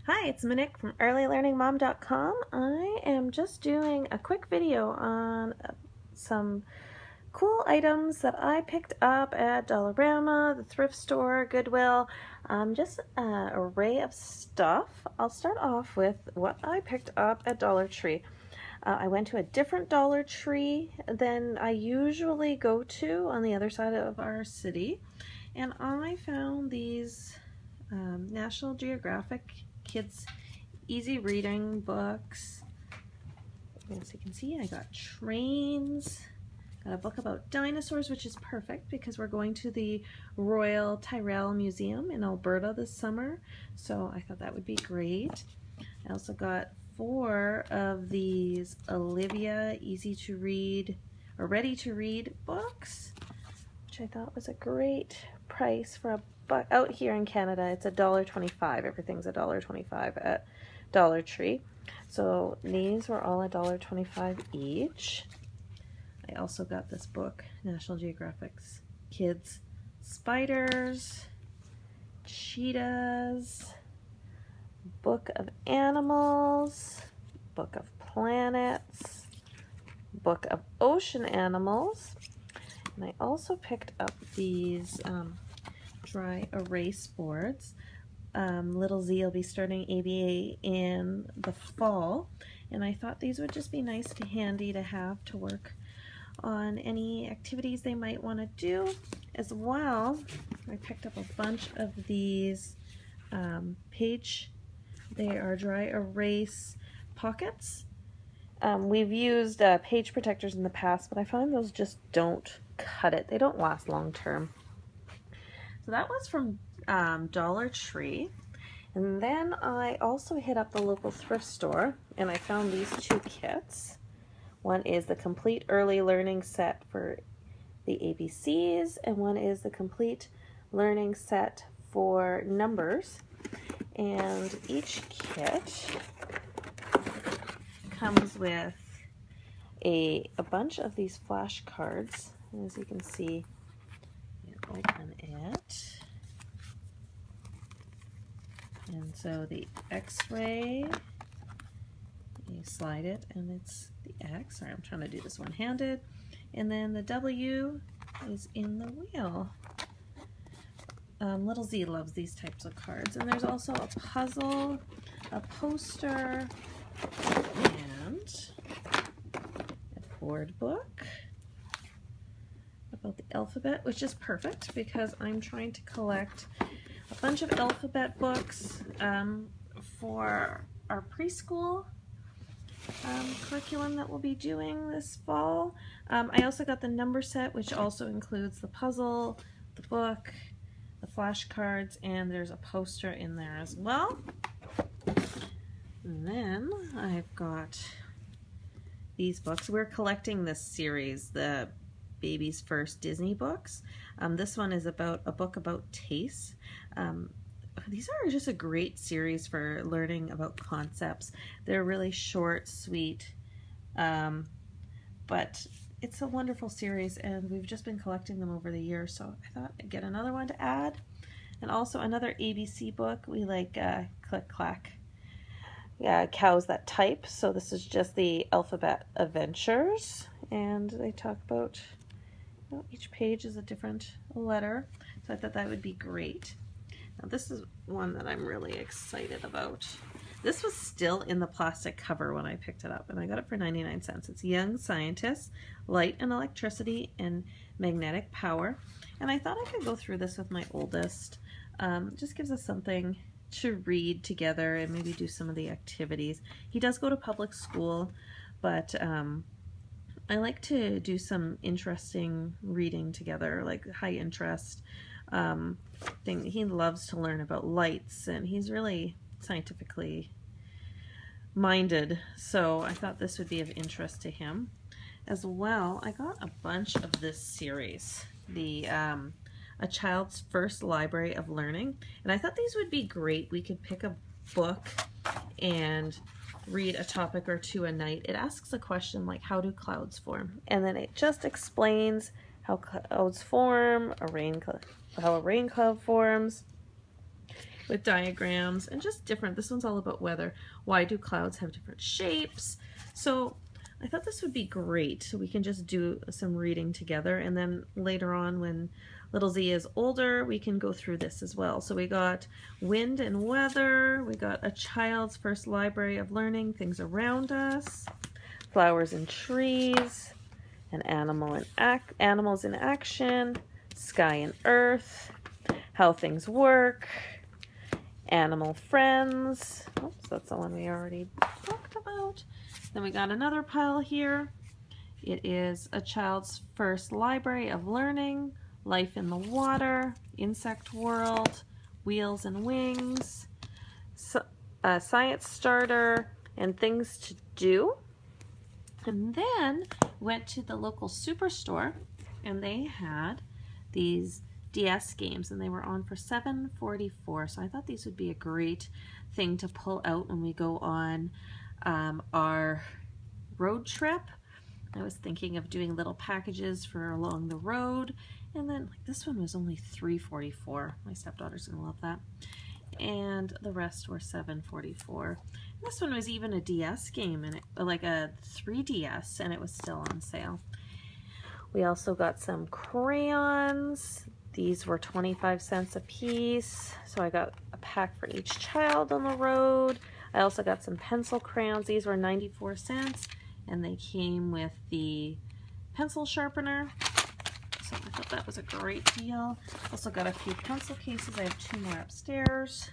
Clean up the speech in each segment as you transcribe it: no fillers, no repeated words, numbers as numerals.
Hi, it's Monique from earlylearningmom.com. I am just doing a quick video on some cool items that I picked up at Dollarama, the Thrift Store, Goodwill, just an array of stuff. I'll start off with what I picked up at Dollar Tree. I went to a different Dollar Tree than I usually go to on the other side of our city, and I found these National Geographic Kids Easy Reading books. As you can see, I got trains, got a book about dinosaurs, which is perfect because we're going to the Royal Tyrrell Museum in Alberta this summer, so I thought that would be great. I also got 4 of these Olivia Easy to Read or Ready to Read books, which I thought was a great price for a book. Out here in Canada, it's $1.25. Everything's $1.25 at Dollar Tree. So these were all $1.25 each. I also got this book, National Geographic's Kids Spiders, Cheetahs, Book of Animals, Book of Planets, Book of Ocean Animals. And I also picked up these dry erase boards. Little Z will be starting ABA in the fall, and I thought these would just be nice to handy to have to work on any activities they might want to do. As well, I picked up a bunch of these they are dry erase pockets. We've used page protectors in the past, but I find those just don't cut it. They don't last long term. So that was from Dollar Tree. And then I also hit up the local thrift store and I found these 2 kits. One is the complete early learning set for the ABCs, and one is the complete learning set for numbers. And each kit comes with a bunch of these flashcards. As you can see, you open it. And so the X-ray, you slide it and it's the X. Sorry, I'm trying to do this one-handed. And then the W is in the wheel. Little Z loves these types of cards. And there's also a puzzle, a poster, and a board book about the alphabet, which is perfect because I'm trying to collect a bunch of alphabet books for our preschool curriculum that we'll be doing this fall. I also got the number set, which also includes the puzzle, the book, the flashcards, and there's a poster in there as well. And then I've got these books. We're collecting this series, the Baby's First Disney books. This one is about a book about taste. These are just a great series for learning about concepts. They're really short, sweet, but it's a wonderful series, and we've just been collecting them over the years, so I thought I'd get another one to add. And also another ABC book. We like Click Clack, Cows That Type, so this is just the Alphabet Adventures, and they talk about, you know, each page is a different letter, so I thought that would be great. Now this is one that I'm really excited about. This was still in the plastic cover when I picked it up, and I got it for 99 cents. It's Young Scientists, Light and Electricity and Magnetic Power. And I thought I could go through this with my oldest. It just gives us something to read together and maybe do some of the activities. He does go to public school, but I like to do some interesting reading together, like high interest thing. He loves to learn about lights, and he's really scientifically minded, so I thought this would be of interest to him. As well, I got a bunch of this series, the A Child's First Library of Learning, and I thought these would be great. We could pick a book and read a topic or 2 a night. It asks a question like, how do clouds form? And then it just explains how clouds form, how a rain cloud forms, with diagrams and just different. This one's all about weather. Why do clouds have different shapes? So I thought this would be great. So we can just do some reading together, and then later on when little Z is older, we can go through this as well. So we got wind and weather, we got a child's first library of learning, things around us, flowers and trees, an animals in action, sky and earth, how things work, animal friends. Oops, that's the one we already talked about. Then we got another pile here. It is a child's first library of learning, life in the water, insect world, wheels and wings, science starter, and things to do. And then went to the local Superstore, and they had these DS games, and they were on for $7.44. So I thought these would be a great thing to pull out when we go on our road trip. I was thinking of doing little packages for along the road, and then like this one was only $3.44. My stepdaughter's gonna love that. And the rest were $7.44. This one was even a DS game, and like a 3DS, and it was still on sale. We also got some crayons. These were 25 cents a piece, so I got a pack for each child on the road. I also got some pencil crayons. These were 94 cents, and they came with the pencil sharpener. So I thought that was a great deal. Also got a few pencil cases. I have 2 more upstairs.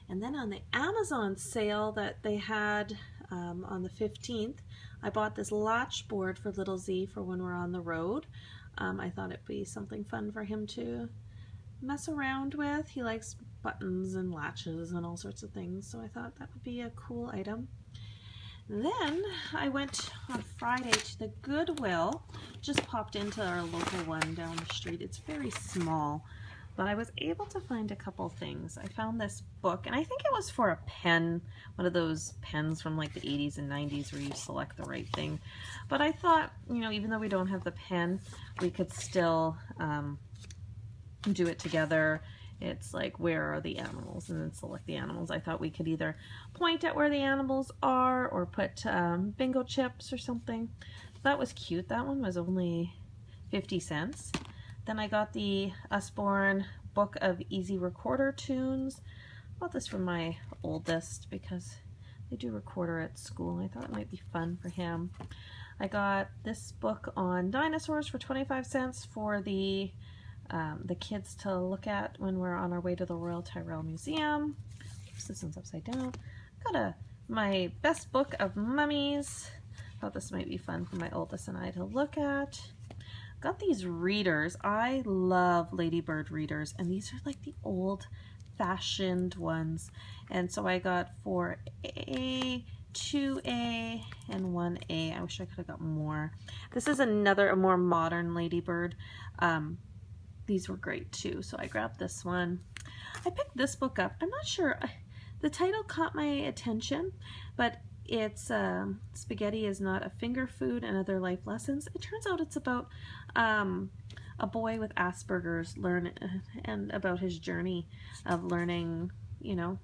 And then on the Amazon sale that they had on the 15th, I bought this latch board for little Z for when we're on the road. I thought it'd be something fun for him to mess around with. He likes buttons and latches and all sorts of things, so I thought that would be a cool item. Then I went on Friday to the Goodwill, just popped into our local one down the street. It's very small, but I was able to find a couple things. I found this book, and I think it was for a pen, one of those pens from like the 80s and 90s where you select the right thing. But I thought, you know, even though we don't have the pen, we could still do it together. It's like, where are the animals? And then select the animals. I thought we could either point at where the animals are or put bingo chips or something. That was cute. That one was only 50 cents. Then I got the Usborne Book of Easy Recorder Tunes. I bought this for my oldest because they do recorder at school. I thought it might be fun for him. I got this book on dinosaurs for 25 cents for the kids to look at when we're on our way to the Royal Tyrrell Museum. Oops, this one's upside down. Got my best book of mummies. Thought this might be fun for my oldest and I to look at. Got these readers. I love Ladybird readers, and these are like the old-fashioned ones. And so I got 4A, 2A, and 1A. I wish I could have got more. This is a more modern Ladybird. These were great too, so I grabbed this one. I picked this book up. I'm not sure. The title caught my attention, but it's Spaghetti is Not a Finger Food and Other Life Lessons. It turns out it's about a boy with Asperger's and about his journey of learning, you know,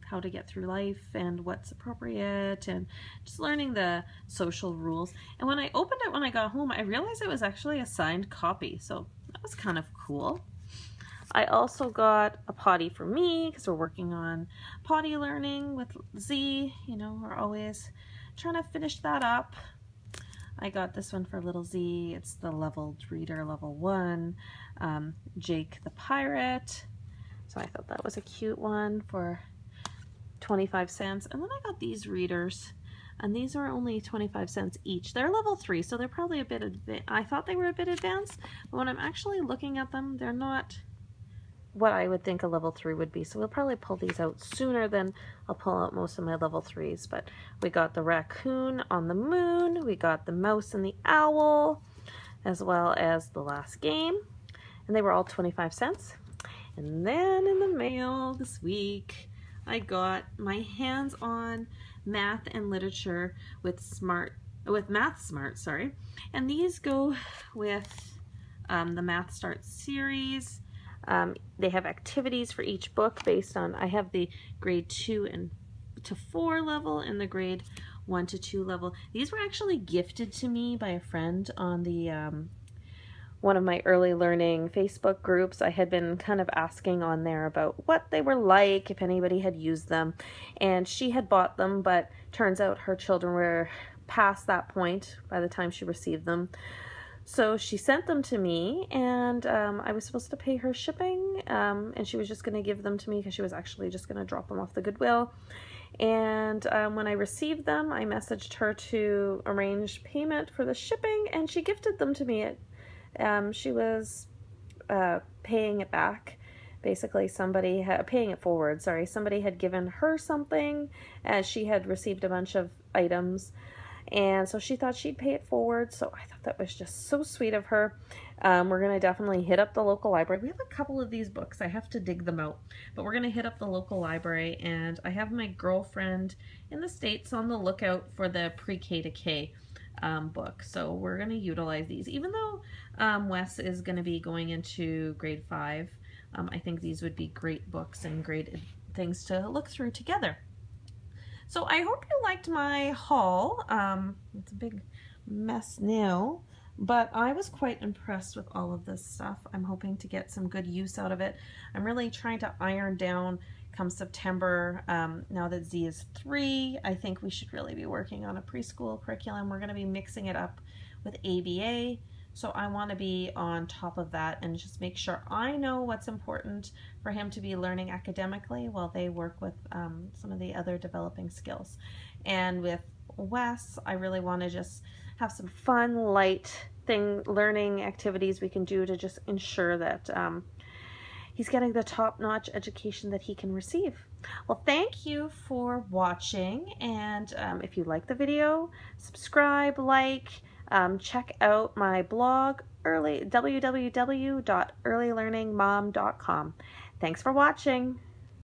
how to get through life and what's appropriate and just learning the social rules. And when I opened it when I got home, I realized it was actually a signed copy, so that was kind of cool. I also got a potty for me because we're working on potty learning with Z. You know, we're always trying to finish that up. I got this one for little Z. It's the leveled reader, level 1, Jake the Pirate. So I thought that was a cute one for 25 cents. And then I got these readers, and these are only 25 cents each. They're level 3, so they're probably a bit I thought they were a bit advanced, but when I'm actually looking at them, they're not what I would think a level 3 would be. So we'll probably pull these out sooner than I'll pull out most of my level 3s. But we got the raccoon on the moon, we got the mouse and the owl, as well as the last game, and they were all 25 cents. And then in the mail this week, I got my hands-on math and literature with Math Smart, sorry. And these go with the Math Start series. They have activities for each book based on, I have the grade 2 and to 4 level and the grade 1 to 2 level. These were actually gifted to me by a friend on the one of my early learning Facebook groups. I had been kind of asking on there about what they were like, if anybody had used them, and she had bought them, but turns out her children were past that point by the time she received them. So she sent them to me, and I was supposed to pay her shipping, and she was just going to give them to me because she was actually just going to drop them off the Goodwill. And when I received them, I messaged her to arrange payment for the shipping, and she gifted them to me. She was paying it back. Basically, paying it forward, sorry. Somebody had given her something, as she had received a bunch of items. And so she thought she'd pay it forward, so I thought that was just so sweet of her. We're going to definitely hit up the local library. We have a couple of these books. I have to dig them out. But we're going to hit up the local library, and I have my girlfriend in the States on the lookout for the pre-K to K book. So we're going to utilize these. Even though Wes is going to be going into grade 5, I think these would be great books and great things to look through together. So I hope you liked my haul. It's a big mess now, but I was quite impressed with all of this stuff. I'm hoping to get some good use out of it. I'm really trying to iron down come September. Now that Z is 3, I think we should really be working on a preschool curriculum. We're going to be mixing it up with ABA. So I want to be on top of that and just make sure I know what's important for him to be learning academically while they work with some of the other developing skills. And with Wes, I really want to just have some fun, light learning activities we can do to just ensure that he's getting the top-notch education that he can receive. Well, thank you for watching, and if you like the video, subscribe, like, check out my blog, www.earlylearningmom.com. Thanks for watching.